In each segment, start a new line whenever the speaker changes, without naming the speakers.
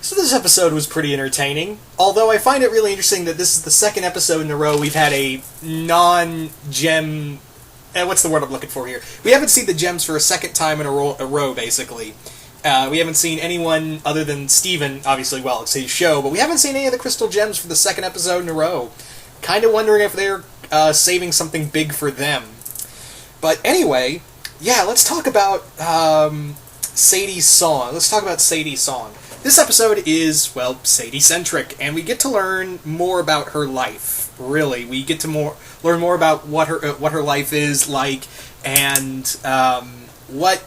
So this episode was pretty entertaining, although I find it really interesting that this is the second episode in a row we've had a non-gem... what's the word I'm looking for here? We haven't seen the gems for a second time in a row, basically. We haven't seen anyone other than Steven, obviously, well, it's his show, but we haven't seen any of the crystal gems for the second episode in a row. Kind of wondering if they're saving something big for them. But anyway, yeah, let's talk about Sadie's song. Let's talk about Sadie's song. This episode is, well, Sadie-centric, and we get to learn more about her life. Really, we get to learn more about what her life is like, and what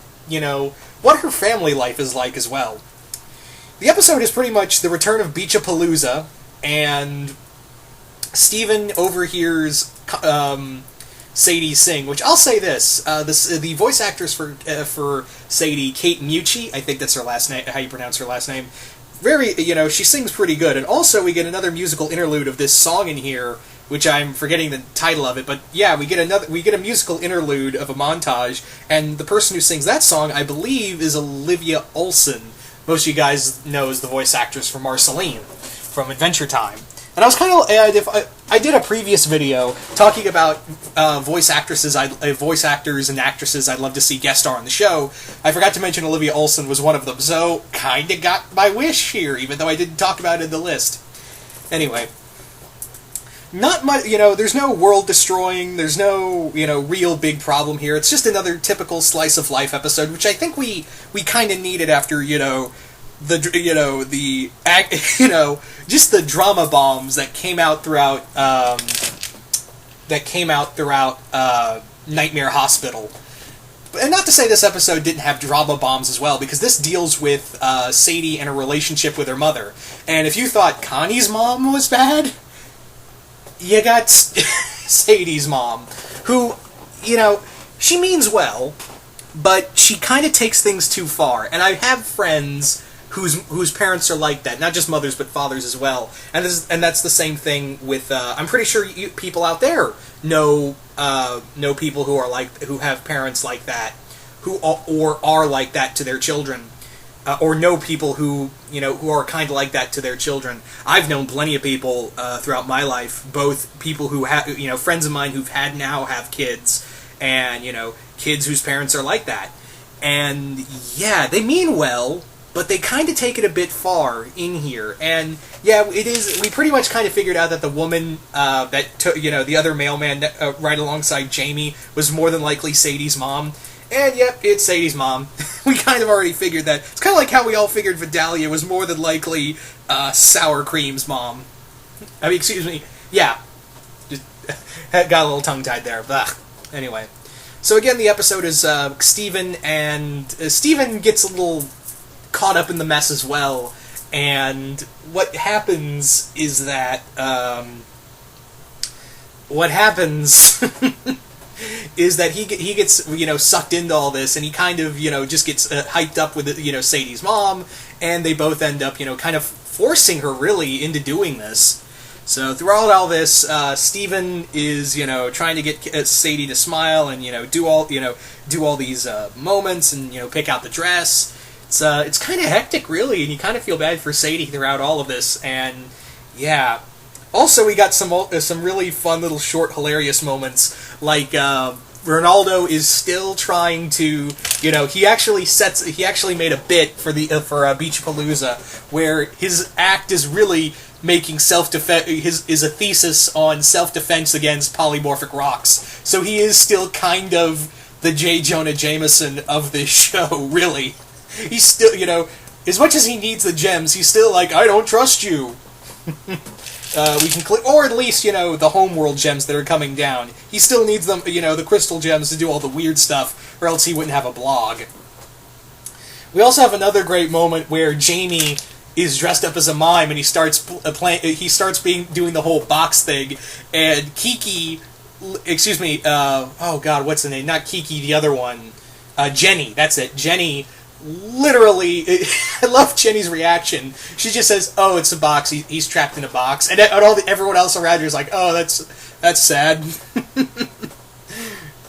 her family life is like as well. The episode is pretty much the return of Beachapalooza, and Steven overhears Sadie sing, which I'll say this, the voice actress for Sadie, Kate Mucci, I think that's her last name, how you pronounce her last name, very, she sings pretty good, and also we get another musical interlude of this song in here, which I'm forgetting the title of it, but yeah, we get a musical interlude of a montage, and the person who sings that song, I believe, is Olivia Olson. Most of you guys know as the voice actress for Marceline from Adventure Time. And I was kind of, I did a previous video talking about voice actors and actresses I'd love to see guest star on the show. I forgot to mention Olivia Olson was one of them, so kinda got my wish here, even though I didn't talk about it in the list. Anyway, not much, there's no world-destroying, there's no, real big problem here. It's just another typical slice-of-life episode, which I think we kind of needed after, just the drama bombs that came out throughout Nightmare Hospital. And not to say this episode didn't have drama bombs as well, because this deals with Sadie and her relationship with her mother. And if you thought Connie's mom was bad, you got Sadie's mom, who, she means well, but she kind of takes things too far. And I have friends whose parents are like that, not just mothers but fathers as well. And that's the same thing with. I'm pretty sure people out there know people who have parents like that, who are like that to their children, or know people who are kind of like that to their children. I've known plenty of people throughout my life, both people who have friends of mine who've have kids, and kids whose parents are like that, and yeah, they mean well. But they kind of take it a bit far in here, and yeah, it is. We pretty much kind of figured out that the woman that took, the other mailman right alongside Jamie was more than likely Sadie's mom, and yep, it's Sadie's mom. We kind of already figured that. It's kind of like how we all figured Vidalia was more than likely Sour Cream's mom. I mean, excuse me. Yeah, just got a little tongue tied there. Blah. Anyway, so again, the episode is Steven, and Steven gets a little caught up in the mess as well, and what happens is that he gets sucked into all this, and he kind of just gets hyped up with Sadie's mom, and they both end up kind of forcing her really into doing this. So throughout all this, Steven is trying to get Sadie to smile and do all these moments and pick out the dress. It's kind of hectic, really, and you kind of feel bad for Sadie throughout all of this, and yeah. Also, we got some really fun little short, hilarious moments, like Ronaldo is still trying to, he actually made a bit for Beachapalooza, where his act is really making self-defense, is a thesis on self-defense against polymorphic rocks. So he is still kind of the J. Jonah Jameson of this show, really. He's still, as much as he needs the gems, he's still like, I don't trust you. We can or at least, the homeworld gems that are coming down. He still needs them, the crystal gems to do all the weird stuff, or else he wouldn't have a blog. We also have another great moment where Jamie is dressed up as a mime, and he starts doing the whole box thing, and Kiki, excuse me, oh god, what's the name? Not Kiki, the other one. Jenny, that's it. Jenny literally, I love Jenny's reaction. She just says, "Oh, it's a box. He's trapped in a box," and everyone else around her is like, "Oh, that's sad."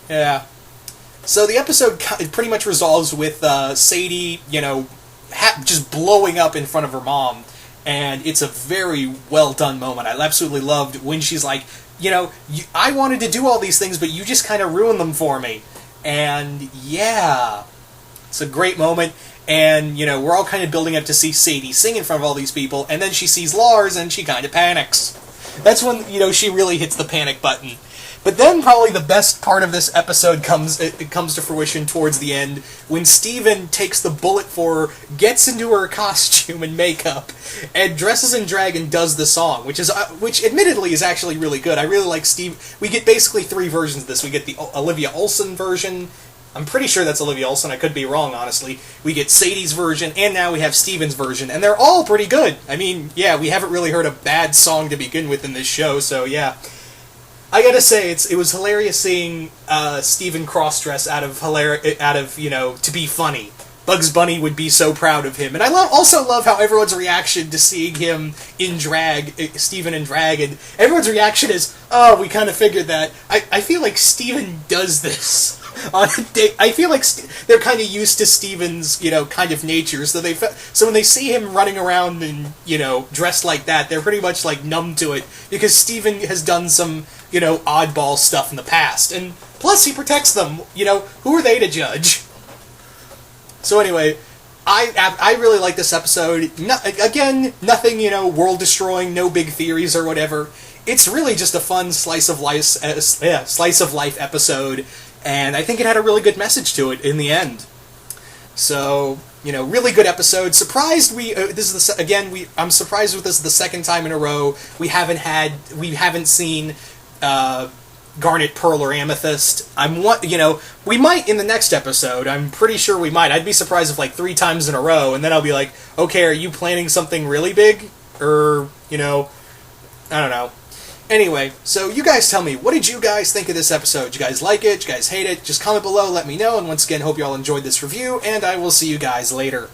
Yeah. So the episode pretty much resolves with Sadie, just blowing up in front of her mom. And it's a very well done moment. I absolutely loved when she's like, I wanted to do all these things, but you just kind of ruined them for me. And yeah, it's a great moment. And, we're all kind of building up to see Sadie sing in front of all these people, and then she sees Lars and she kind of panics. That's when, she really hits the panic button. But then probably the best part of this episode comes to fruition towards the end, when Steven takes the bullet for her, gets into her costume and makeup, and dresses in drag and does the song, which admittedly is actually really good. I really like Steve. We get basically 3 versions of this. We get the Olivia Olson version. I'm pretty sure that's Olivia Olson. I could be wrong, honestly. We get Sadie's version, and now we have Steven's version, and they're all pretty good. I mean, yeah, we haven't really heard a bad song to begin with in this show, so yeah. I gotta say, it was hilarious seeing Steven cross-dress out of to be funny. Bugs Bunny would be so proud of him. And I also love how everyone's reaction to seeing him in drag, Steven in drag, and everyone's reaction is, oh, we kind of figured that. I feel like Steven does this on a day. I feel like they're kind of used to Steven's, kind of nature, so when they see him running around and, dressed like that, they're pretty much, numb to it, because Steven has done some, oddball stuff in the past, and plus he protects them, who are they to judge? So anyway, I really like this episode. Again, nothing, world-destroying, no big theories or whatever. It's really just a fun slice of life episode, and I think it had a really good message to it in the end. So, really good episode. Surprised I'm surprised with this the second time in a row we haven't seen Garnet, Pearl, or Amethyst. We might in the next episode. I'm pretty sure we might. I'd be surprised if 3 times in a row, and then I'll be like, okay, are you planning something really big? Or, I don't know. Anyway, so you guys tell me, what did you guys think of this episode? Did you guys like it? Did you guys hate it? Just comment below, let me know, and once again, hope you all enjoyed this review, and I will see you guys later.